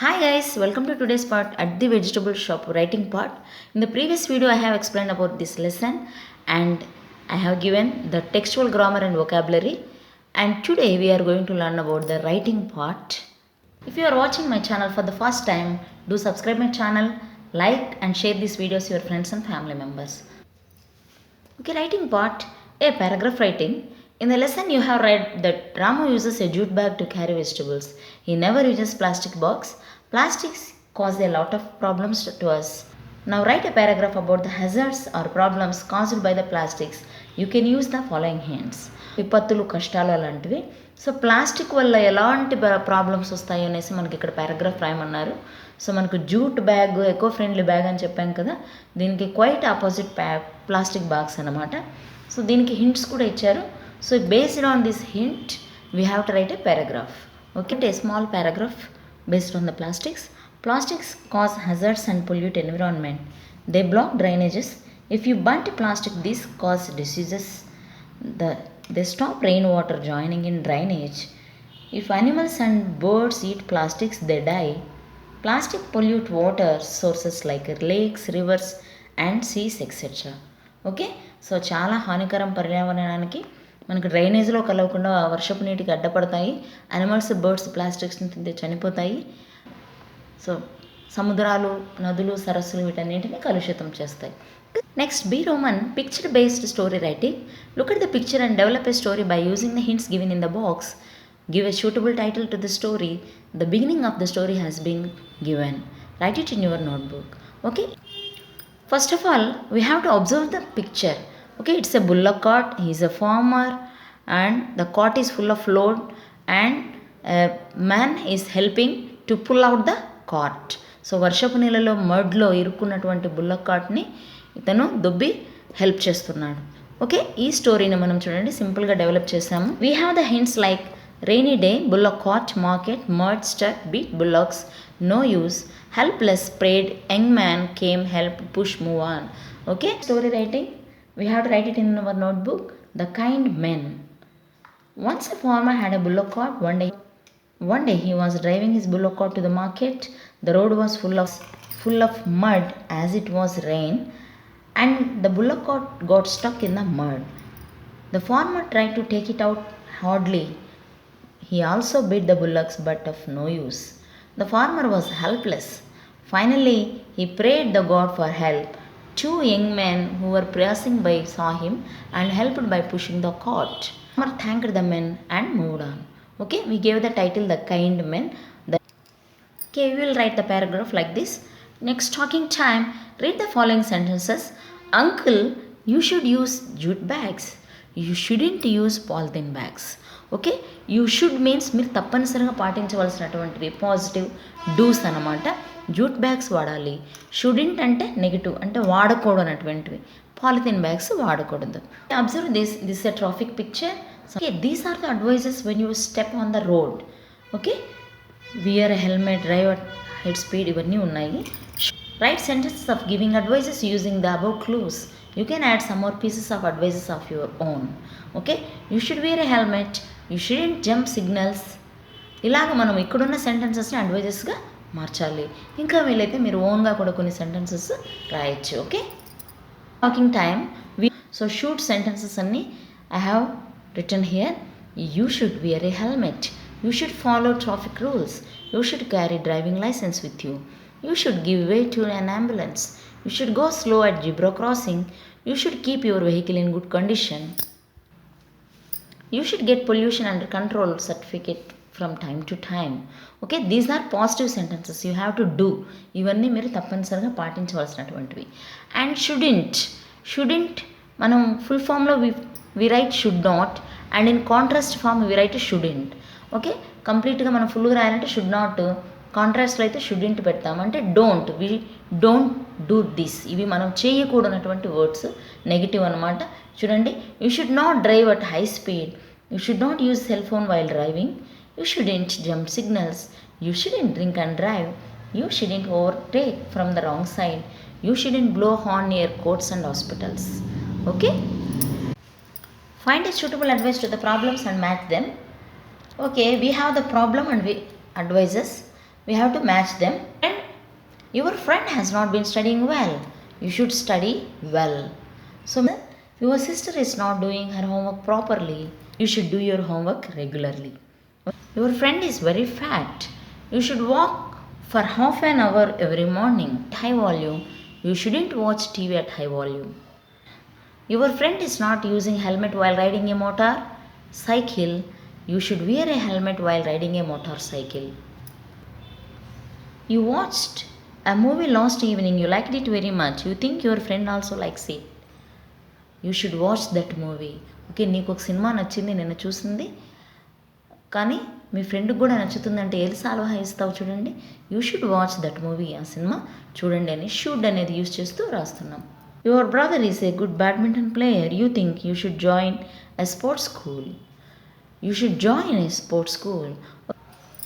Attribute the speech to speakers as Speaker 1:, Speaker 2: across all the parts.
Speaker 1: Hi guys, welcome to today's part at the vegetable shop writing part. In the previous video I have explained about this lesson and I have given the textual grammar and vocabulary, and today we are going to learn about the writing part. If you are watching my channel for the first time, do subscribe my channel, like and share these videos to your friends and family members. Okay, writing part, a paragraph writing. In the lesson you have read that Ramu uses a jute bag to carry vegetables. He never uses plastic box. Plastics cause a lot of problems to us. Now write a paragraph about the hazards or problems caused by the plastics. You can use the following hints. విపత్తులు కష్టాలు అలాంటివి. So plastic వల్ల ఎలాంటి problems వస్తాయి అనేసి మనకి ఇక్కడ paragraph రాయమన్నారు. So మనకు jute bag eco friendly bag అని చెప్పాం కదా, దీనికి క్వైట్ ఆపోజిట్ ప్లాస్టిక్ బ్యాగ్స్ అనమాట. సో దీనికి హింట్స్ కూడా ఇచ్చారు. So based on this hint we have to right A paragraph. Okay, a small paragraph based on the plastics. Plastics cause hazards and pollute environment. They block drainages. If you burn plastic, these cause diseases. They stop rainwater joining in drainage. If animals and birds eat plastics, they die. Plastic pollute water sources like lakes, rivers and seas, etc. Okay, so చాలా హానికరం పర్యావరణానికి. మనకు డ్రైనేజ్లో కలవకుండా వర్షపు నీటికి అడ్డపడతాయి. Animals, birds ప్లాస్టిక్స్ని తింటే చనిపోతాయి. So సముద్రాలు, నదులు, సరస్సులు వీటన్నింటినీ కలుషితం చేస్తాయి. Next, B Roman picture based story writing. Look at the picture and develop a story by using the hints given in the box. Give a suitable title to the story. The beginning of the story has been given. Write it in your notebook. Okay. First of all, we have to observe the picture. Okay, it's a bullock cart. He's a farmer and the cart is full of load and a man is helping to pull out the cart. So వర్షపు నీళ్ళలో మడ్లో ఇరుక్కున్నటువంటి bullock కార్ట్ని ఇతను దొబ్బి help చేస్తున్నాడు. Okay, ఈ స్టోరీని మనం చూడండి సింపుల్గా develop చేసాము. We have the hints like rainy day, bullock cart, market, mud stuck, beat bullocks, no use, helpless, prayed, young man came, help, push, move on. Okay, story writing, we have to write it in our notebook. The kind men. Once a farmer had a bullock cart. One day he was driving his bullock cart to the market. The road was full of mud as it was rain, and the bullock cart got stuck in the mud. The farmer tried to take it out hardly. He also beat the bullocks, but of no use. The farmer was helpless. Finally, he prayed the God for help. Two young men who were passing by saw him and helped by pushing the cart. The farmer thanked the men and moved on. Okay, we gave the title The Kind Men. Okay, we will write the paragraph like this. Next talking time, read the following sentences. Uncle, you should use jute bags. You shouldn't use polythene bags. Okay, you should means మీరు తప్పనిసరిగా పాటించవలసినటువంటివి positive dos అనమాట. Jute bags వాడాలి. Shouldn't అంటే negative, అంటే వాడకూడనటువంటివి. Polythene bags వాడకూడదు. Observe this a traffic picture. Okay, these are the advises when you step on the road. Okay, wear helmet, drive at head speed, ఇవన్నీ ఉన్నాయి. Write sentences of giving advises using the above clues. You can add some more pieces of advices of your own. Okay, you should wear a helmet. You shouldn't jump signals. ఇలాగ మనం ఇక్కడున్న సెంటెన్సెస్ని అడ్వైజెస్గా మార్చాలి. ఇంకా వీలైతే మీరు ఓన్గా కూడా కొన్ని సెంటెన్సెస్ రాయొచ్చు. Okay, talking time. So should sentences అన్నీ I have written here. You should wear a helmet. You should follow traffic rules. You should carry driving licence with you. You should give way to an ambulance. You should go slow at zebra crossing. You should keep your vehicle in good condition. You should get pollution under control certificate from time to time. Okay, these are positive sentences you have to do. ఇవన్నీ మీరు తప్పనిసరిగా పాటించవలసినటువంటివి. And షుడింట్ మనం full ఫామ్లో we write should not, and in contrast form we write shouldn't. Okay, కంప్లీట్గా మనం ఫుల్గా రాయాలంటే should not, కాంట్రాస్ట్లో అయితే షుడింట్ పెడతాం. అంటే వి డోంట్ డూ దిస్, ఇవి మనం చేయకూడనటువంటి వర్డ్స్, నెగిటివ్ అనమాట. చూడండి, you should not drive at high speed. You should not use cell phone while driving. You shouldn't jump signals. You shouldn't drink and drive. You shouldn't overtake from the wrong side. You shouldn't blow horn near courts and hospitals. Okay, find a suitable advice to the problems and match them. Okay, we have the problem and we advises. We have to match them. And your friend has not been studying well. You should study well. So your sister is not doing her homework properly. You should do your homework regularly. Your friend is very fat. You should walk for half an hour every morning. High volume. You shouldn't watch TV at high volume. Your friend is not using helmet while riding a motorcycle. You should wear a helmet while riding a motorcycle. You watched a movie last evening. You liked it very much. You think your friend also likes it. You should watch that movie. Okay, నీకు ఒక cinema నచ్చింది, నిన్న చూసింది, కానీ మీ ఫ్రెండ్కి కూడా నచ్చుతుందంటే ఏది సాల్వా ఇస్తావు చూడండి. You should watch that movie, ఆ సినిమా చూడండి అని షుడ్ అనేది యూజ్ చేస్తూ రాస్తున్నాం. Your brother is a good badminton player. You think you should join a sports school. You should join a sports school.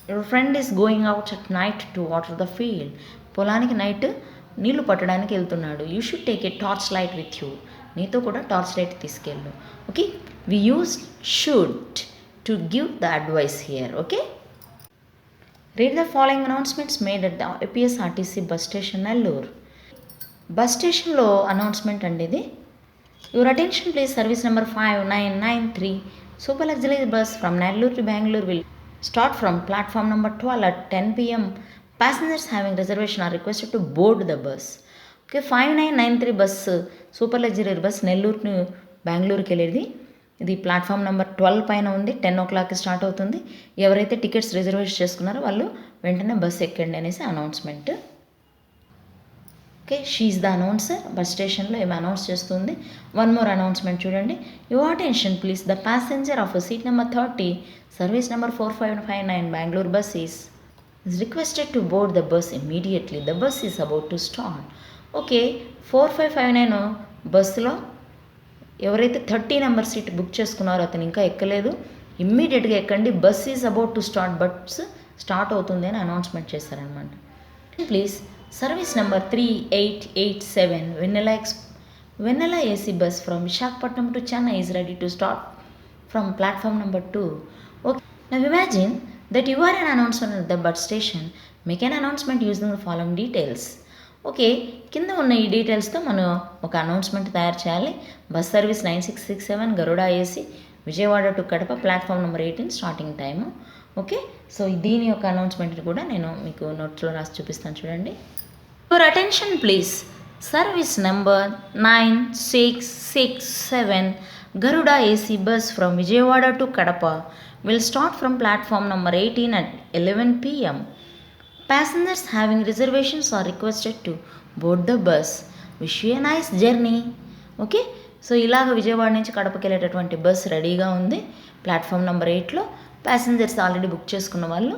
Speaker 1: Your friend is going out at night to water the field. పొలానికి night నీళ్లు పట్టడానికి వెళ్తున్నాడు. You should take a torch light with you. నీతో కూడా torch light తీసుకెళ్ళు. Okay, we use should to give the advice here. Okay, read the following announcements made at the APSRTC bus station Nellore. Bus స్టేషన్లో announcement అండి ఇది. Your attention please, service number 5993 super luxury bus from Nellore to Bengaluru will start from platform number 12 at 10 p.m. Passengers having reservation are requested to board the bus. Okay, 5993 bus super luxury bus Nellore బెంగళూరుకి వెళ్ళేది. ఇది platform number 12 పైన ఉంది. 10 o'clock start అవుతుంది. ఎవరైతే tickets reservation చేసుకున్నారో వాళ్ళు వెంటనే బస్సు ఎక్కండి అనేసి announcement. Okay, she the announcer. Bus స్టేషన్లో ఏమి అనౌన్స్ చేస్తుంది. వన్ మోర్ అనౌన్స్మెంట్ చూడండి. Your attention please, the passenger of seat number 30 service number 4559 Bengaluru bus is requested to board the bus immediately. The bus is about to start. Okay, 4559 బస్సులో ఎవరైతే 30 number seat book చేసుకున్నారో అతను ఇంకా ఎక్కలేదు. ఇమ్మీడియట్గా ఎక్కండి, bus is about to start, bus start అవుతుంది అని అనౌన్స్మెంట్ చేశారనమాట. Please, service number 3887 Vennela AC bus from Visakhapatnam to Chennai is ready to start from platform number 2. Okay, now imagine that you are an announcer at the bus station. Make an announcement using the following details. Okay, కింద ఉన్న ఈ డీటెయిల్స్తో మనం ఒక announcement తయారు చేయాలి. Bus service 9667 Garuda AC Vijayawada to Kadapa platform number 18 starting time. Okay, so దీని యొక్క announcement కూడా నేను మీకు నోట్స్లో రాసి చూపిస్తాను చూడండి. Your attention please, service number 9667 Garuda AC bus from Vijayawada to Kadapa will start from platform number 18 at 11 p.m. Passengers having reservations are requested to board the bus. Wish you a nice journey. Okay, so ఇలాగ విజయవాడ నుంచి కడపకి వెళ్ళేటటువంటి bus రెడీగా ఉంది. Platform number 8లో passengers already book చేసుకున్న వాళ్ళు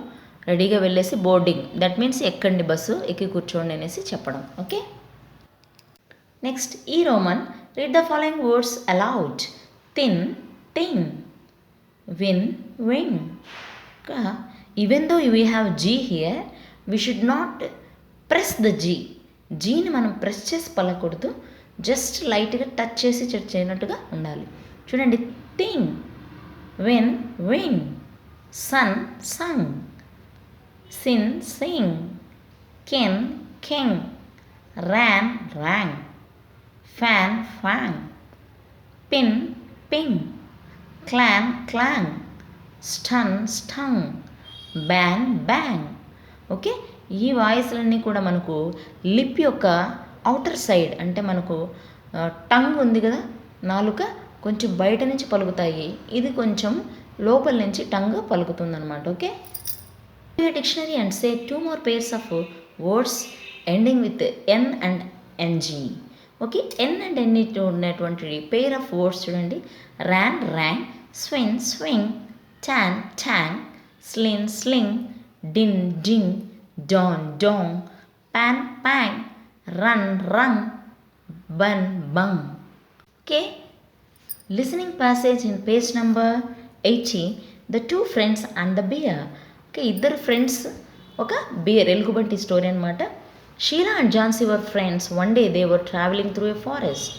Speaker 1: రెడీగా వెళ్ళేసి బోర్డింగ్, దట్ మీన్స్ ఎక్కండి బస్సు, ఎక్కి కూర్చోండి అనేసి చెప్పడం. ఓకే, నెక్స్ట్ ఈ రోమన్. Read the following words aloud. Thin, tin, win, win. Even though we have G here, we should not press the G. Gని మనం ప్రెస్ చేసి పలకూడదు, జస్ట్ లైట్గా టచ్ చేసి చేయనట్టుగా ఉండాలి. చూడండి, thing, win, win, sun, sung, sin, sing, kin, king, ran, rang, fan, fang, pin, ping, clan, clang, stun, stung, ban, bang. Okay, ఈ వాయిస్లన్నీ కూడా మనకు లిప్ యొక్క అవుటర్ సైడ్, అంటే మనకు టంగ్ ఉంది కదా, నాలుక కొంచెం బయట నుంచి పలుకుతాయి, ఇది కొంచెం లోపల నుంచి టంగ్ పలుకుతుందన్నమాట. Okay, dictionary and say 2 more pairs of words ending with N and NG. Okay, N and N ఉన్నటువంటి పేర్ ఆఫ్ వర్డ్స్ చూడండి. Ran, rang, swin, swing, tan, tang, slin, sling, din, ding, don, dong, pan, pang, run, rung, bun, bung. Okay, listening passage in page number 80. The 2 friends and the bear. Okay, ఇద్దరు friends, ఒక bear, ఎలుగుబంటి story అనమాట. Sheela and Jhansi were friends. One day they were travelling through a forest.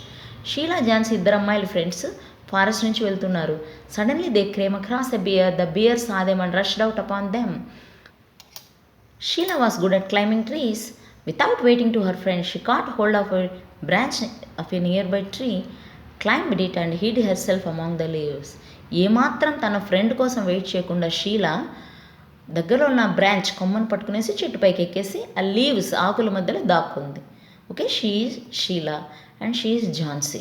Speaker 1: Sheila, Jhansi ఇద్దరు అమ్మాయిలు friends, forest నుంచి వెళ్తున్నారు. Suddenly they came across a bear. The bear saw them and rushed out upon them. Sheila was good at climbing trees. Without waiting to her friend, she caught hold of a branch of a nearby tree, climbed it and hid herself among the leaves. ఏమాత్రం తన friend కోసం wait చేయకుండా షీలా దగ్గరలో ఉన్న branch కొమ్మను పట్టుకునేసి చెట్టు పైకి ఎక్కేసి ఆ లీవ్స్ ఆకుల మధ్యలో దాక్కుంది. Okay, she is Sheela and she is Jhansi.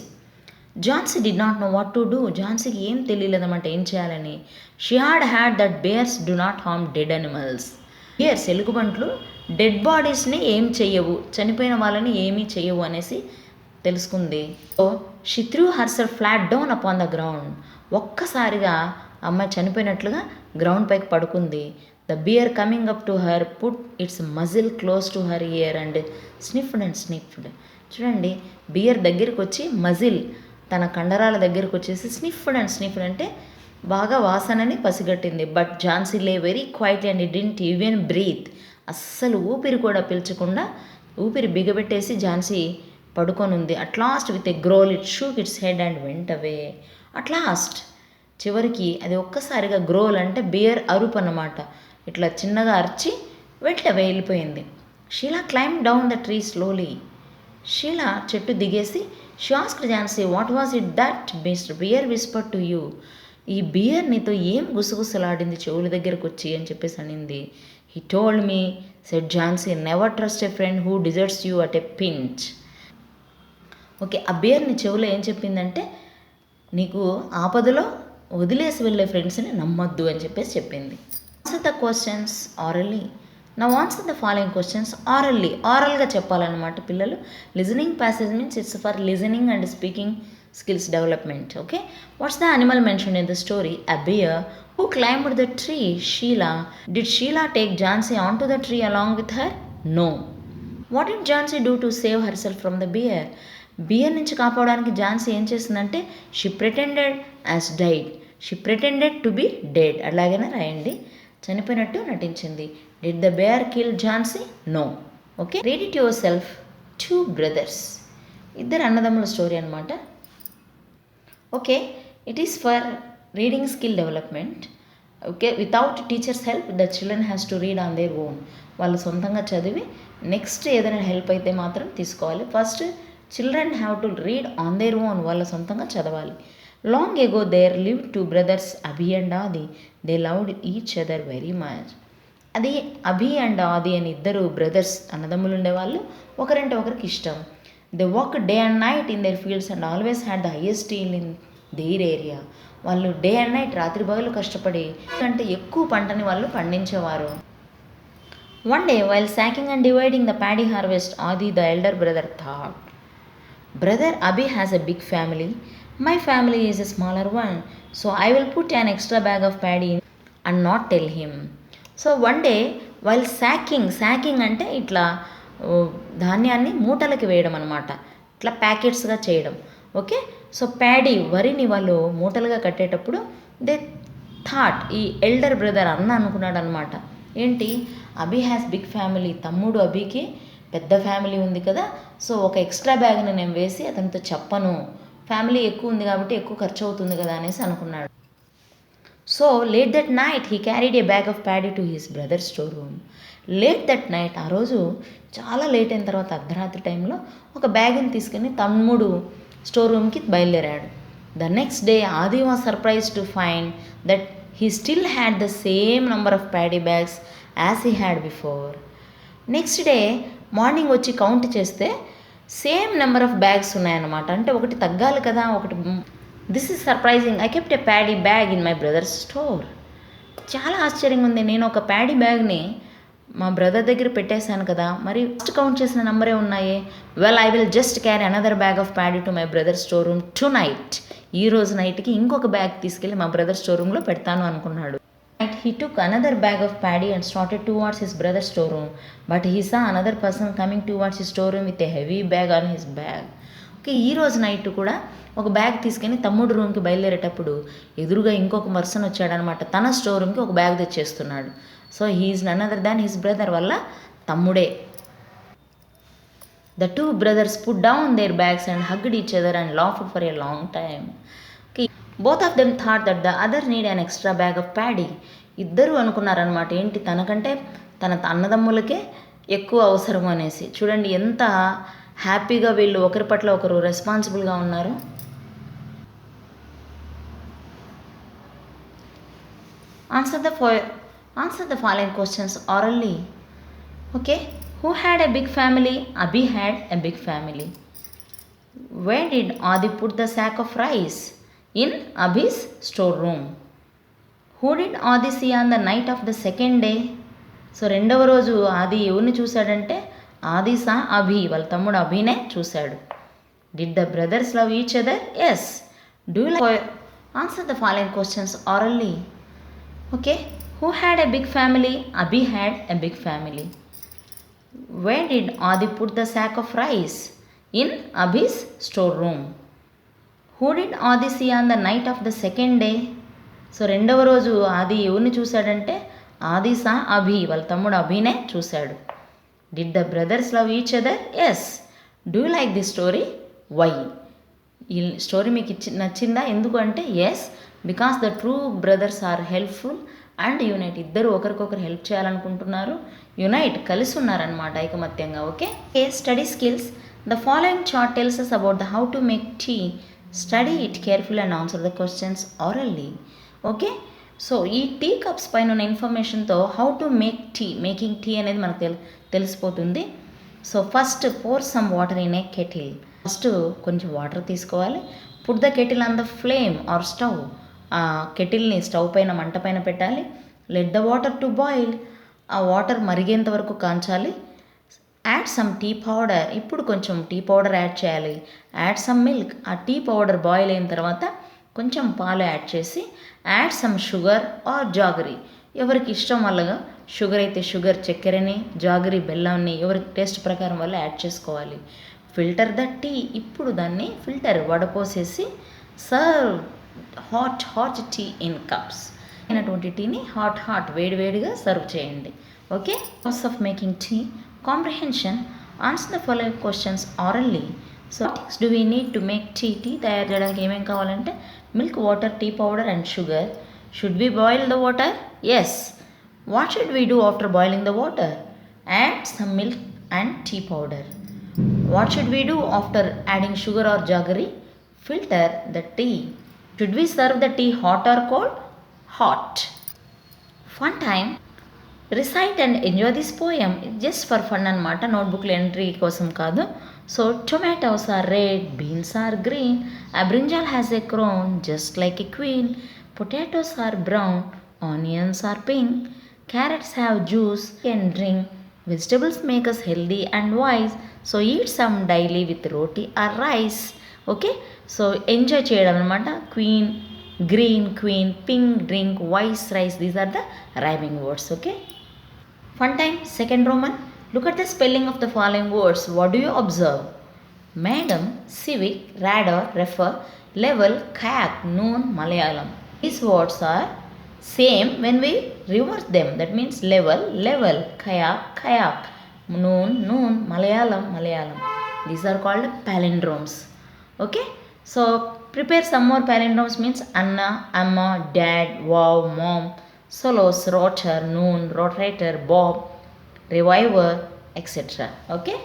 Speaker 1: Jhansi did not know what to do. ఝాన్సీకి ఏం తెలియలేదన్నమాట ఏం చేయాలని. She had that bears do not harm dead animals. Bears ఎలుగుబంట్లు డెడ్ బాడీస్ని ఏం చెయ్యవు, చనిపోయిన వాళ్ళని ఏమీ చెయ్యవు అనేసి తెలుసుకుంది. So she threw herself flat down upon the ground. ఒక్కసారిగా అమ్మాయి చనిపోయినట్లుగా గ్రౌండ్ పైకి పడుకుంది. The bear coming up to her put its muscle close to her ear and sniffed and sniffed. చూడండి, బియర్ దగ్గరికి వచ్చి మజిల్ తన కండరాల దగ్గరకు వచ్చేసి స్నిఫ్డ్ అండ్ స్నిఫ్డ్ అంటే బాగా వాసనని పసిగట్టింది. But Jhansi lay very quietly and it didn't even breathe. అస్సలు ఊపిరి కూడా పీల్చకుండా ఊపిరి బిగబెట్టేసి ఝాన్సీ పడుకొనుంది. At last with a growl it shook its head and went away. At last చివరికి అది ఒక్కసారిగా గ్రోల్ అంటే బియర్ అరుపు అన్నమాట. ఇట్లా చిన్నగా అరిచి వెంట వెళ్ళిపోయింది. Sheila climb down the tree slowly. Sheila చెట్టు దిగేసి she asked Jhansi, what was it that mister bear whisper to you. ఈ బియర్ నీతో ఏం గుసగుసలాడింది చెవుల దగ్గరకు వచ్చి అని చెప్పేసి అనింది. He told me, said Jhansi, never trust a friend who deserts you at a pinch. Okay, ఆ బియర్ నీ చెవులో ఏం చెప్పిందంటే నీకు ఆపదలో వదిలేసి వెళ్ళే ఫ్రెండ్స్ని నమ్మొద్దు అని చెప్పేసి చెప్పింది. Answer the questions orally. నా answer the following questions orally. ఆరల్గా చెప్పాలన్నమాట పిల్లలు. Listening passage means it's for listening and speaking skills development. Okay, what's the animal mention in the story? A bear. Who climbed the tree? Sheela. Did Sheela take Jhansi on to the tree along with her? No. What did Jhansi do to save herself from the bear? Bear నుంచి కాపాడడానికి ఝాన్సీ ఏం చేసిందంటే she pretended as died. She pretended to be dead. అలాగనే రాయండి, చనిపోయినట్టు నటించింది. Did the bear kill Jhansi? No. Okay, read it yourself. Two brothers, ఇద్దరు అన్నదమ్ముల స్టోరీ అనమాట. Okay, it is for reading skill development. Okay, without teachers help the children has to read on their own. వాళ్ళు సొంతంగా చదివి next ఏదైనా help అయితే మాత్రం తీసుకోవాలి. First children have to read on their own, వాళ్ళ సొంతంగా చదవాలి. Long ago there live two brothers Abhi and Adi. They loved each other very much. అది అభి అండ్ ఆది అని ఇద్దరు బ్రదర్స్ అన్నదమ్ములు ఉండేవాళ్ళు. ఒకరంటే ఒకరికి ఇష్టం. They work day and night in their fields and always had the highest yield in their area. వాళ్ళు డే అండ్ నైట్ రాత్రి పగలు కష్టపడి కంటే ఎక్కువ పంటని వాళ్ళు పండించేవారు. One day while sacking and dividing the paddy harvest, Adi the elder brother thought, brother Abhi has a big family, my family is a smaller one, so I will put an extra bag of paddy in and not tell him. So one day while sacking అంటే ఇట్లా ధాన్యాన్ని మూటలకి వేయడం అనమాట, ఇట్లా ప్యాకెట్స్గా చేయడం. Okay, so paddy వరిని వాళ్ళు మూటలుగా కట్టేటప్పుడు దే థాట్, ఈ ఎల్డర్ బ్రదర్ అన్న అనుకున్నాడు అనమాట. ఏంటి, అభి హ్యాస్ బిగ్ ఫ్యామిలీ, తమ్ముడు అభికి పెద్ద ఫ్యామిలీ ఉంది కదా, సో ఒక ఎక్స్ట్రా బ్యాగ్ని నేను వేసి అతనితో చెప్పను, ఫ్యామిలీ ఎక్కువ ఉంది కాబట్టి ఎక్కువ ఖర్చు అవుతుంది కదా అనేసి అనుకున్నాడు. So late that night he carried A bag of paddy to his brother store room. Late that night, ఆ రోజు చాలా లేట్ అయిన తర్వాత అర్ధరాత్రి టైంలో ఒక బ్యాగ్ని తీసుకుని తమ్ముడు స్టోర్ రూమ్కి బయలుదేరాడు. ద నెక్స్ట్ డే ఆది was surprise to find that he still had the same number of paddy bags as he had before. Next day morning వచ్చి కౌంట్ చేస్తే సేమ్ నెంబర్ ఆఫ్ బ్యాగ్స్ ఉన్నాయన్నమాట. అంటే ఒకటి తగ్గాలి కదా, ఒకటి. This is surprising, I kept a paddy bag in my brothers store. చాలా ఆశ్చర్యంగా ఉంది, నేను ఒక ప్యాడీ బ్యాగ్ని మా బ్రదర్ దగ్గర పెట్టేశాను కదా, మరి ఫస్ట్ కౌంట్ చేసిన నెంబరే ఉన్నాయి. Well, I will just carry another bag of paddy to my brother store room to night. ఈ రోజు నైట్కి ఇంకొక బ్యాగ్ తీసుకెళ్ళి మా బ్రదర్ స్టోర్ రూమ్లో పెడతాను అనుకున్నాడు. He took another bag of paddy and started towards his brother's storeroom, but he saw another person coming towards his storeroom with a heavy bag on his back. Okay, ఈ రోజు night కూడా ఒక bag తీసుకొని తమ్ముడు రూమ్కి బయలుదేరేటప్పుడు ఎదురుగా ఇంకొక person వచ్చాడనమాట, తన స్టోర్ రూమ్కి ఒక బ్యాగ్ తెచ్చేస్తున్నాడు. So he is none other than his brother, వల్ల తమ్ముడే. The two brothers put down their bags and hugged each other and laughed for a long time. Both of them thought that the other need an extra bag of paddy. ఇద్దరు అనుకున్నారనమాట, ఏంటి తనకంటే తన అన్నదమ్ములకే ఎక్కువ అవసరం అనేసి. చూడండి ఎంత హ్యాపీగా వీళ్ళు ఒకరి పట్ల ఒకరు రెస్పాన్సిబుల్గా ఉన్నారు. Answer the following questions orally. Okay. Who had a big family? Abhi had a big family. Where did Adi put the sack of rice? In Abhi's storeroom. Who did Adi see on the night of the second day? So రెండవ రోజు ఆది ఎవరిని చూశాడంటే ఆది సా అభి, వాళ్ళ తమ్ముడు అభినే చూశాడు. Did the brothers love each other? Yes. Do you like answer the following questions orally. Okay. Who had a big family? Abhi had a big family. Where did Adi put the sack of rice? In Abhi's store room. Who did Adi see on the night of the second day? So రెండవ రోజు ఆది ఎవరిని చూశాడంటే ఆది సా అభి, వాళ్ళ తమ్ముడు అభినే చూశాడు. Did the brothers love each other? Yes. Do you like this story? Why? ఈ స్టోరీ మీకు నచ్చిందా? ఎందుకు అంటే yes, because the true brothers are helpful and unite. ఇద్దరు ఒకరికొకరు హెల్ప్ చేయాలనుకుంటున్నారు, యునైట్, కలిసి ఉన్నారనమాట ఐకమత్యంగా. Okay. Study skills. The following chart tells us about the how to make tea. Study it carefully and answer the questions orally. Okay. So ఈ tea cups పైన ఉన్న ఇన్ఫర్మేషన్తో హౌ టు మేకింగ్ టీ అనేది మనకు తెలిసిపోతుంది. So first pour some water in a kettle. First కొంచెం water తీసుకోవాలి. Put the kettle on the flame or stove. ఆ కెటిల్ని స్టవ్ పైన మంట పైన పెట్టాలి. Let the water to boil. ఆ వాటర్ మరిగేంత వరకు కాంచాలి. Add some tea powder. ఇప్పుడు కొంచెం టీ పౌడర్ యాడ్ చేయాలి. Add some milk. ఆ టీ పౌడర్ బాయిల్ అయిన తర్వాత కొంచెం పాలు యాడ్ చేసి add some sugar or jaggery. ఎవరికి ఇష్టం వల్లగా, షుగర్ అయితే షుగర్, చక్కెరని, జాగరీ బెల్లాన్ని ఎవరి టేస్ట్ ప్రకారం వల్ల యాడ్ చేసుకోవాలి. Filter the tea. ఇప్పుడు దాన్ని ఫిల్టర్ వడపోసేసి serve hot tea in cups. అయినటువంటి టీని హాట్ వేడివేడిగా సర్వ్ చేయండి. Okay. Process of making tea. Comprehension. Answer the following questions orally. So do we need to make tea తయారు చేయడానికి ఏమేమి కావాలంటే milk, water, tea powder and sugar. Should we boil the water? Yes. What should we do after boiling the water? Add some milk and tea powder. What should we do after adding sugar or jaggery? Filter the tea. Should we serve the tea hot or cold? Hot. Fun time. Recite and enjoy this poem. Just for fun అనమాట, నోట్బుక్లో entry కోసం కాదు. So tomatoes are red, beans are green, a brinjal has a crown just like a queen, potatoes are brown, onions are pink, carrots have juice and drink, vegetables make us healthy and wise, so eat some daily with roti or rice. Okay, so enjoy చేయడం అనమాట. Queen, green, queen, pink, drink, vice, rice, these are the rhyming words. Okay. Fun time. Second Roman. Look at the spelling of the following words. What do you observe? Madam, civic, radar, refer, level, kayak, noon, Malayalam. These words are same when we reverse them. That means level, kayak, noon, Malayalam. These are called palindromes. Okay. So prepare some more palindromes. Means Anna, Amma, Dad, wow, mom, solos, rotor, noon, rotator, bob, reviver, etc. Okay.